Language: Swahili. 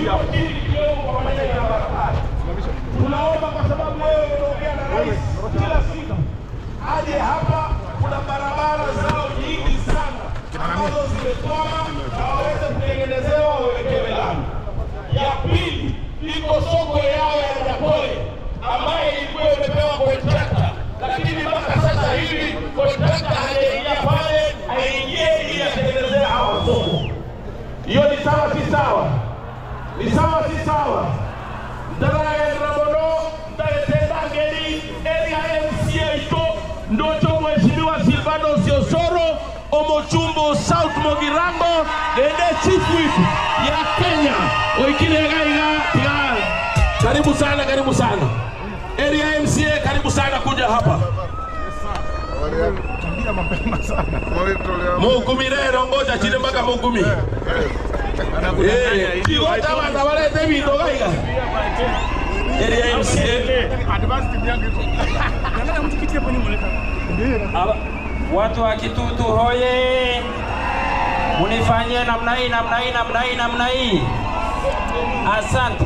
hili kidogo kwa maneno ya barabara. Tunaomba kwa sababu wewe unaongea na rais kila siku. Aje hapa, kuna barabara zao nyingi sana ambazo zimekwama na waweze kutengenezewa wawekewe lami. Ya pili, iko soko yao ya Nyapoe ambayo ilikuwa imepewa kontrakta, lakini mpaka sasa hivi kontrakta hajaingia pale, aingie ili atengenezee hawa soko. Hiyo ni sawa si sawa? Ni sawa si sawa? Mtaka ya Rabono, mtaletenda ngeli, area MCA ito, ndocho mheshimiwa Silvano Siosoro, Omochumbo South Mogirango, ende chief whip ya Kenya. Oikile gaiga, tiga. Karibu sana, karibu sana. Area MCA, karibu sana kuja hapa. Mugumi leo ngoja chile mpaka Mugumi. Kigo tawa na wale tebi ndo gaiga. Area MCA advanced yangu. Angalia mtu kiti hapo nyuma leta. Watu wa Kitutu hoye. Unifanyie namna hii. Asante.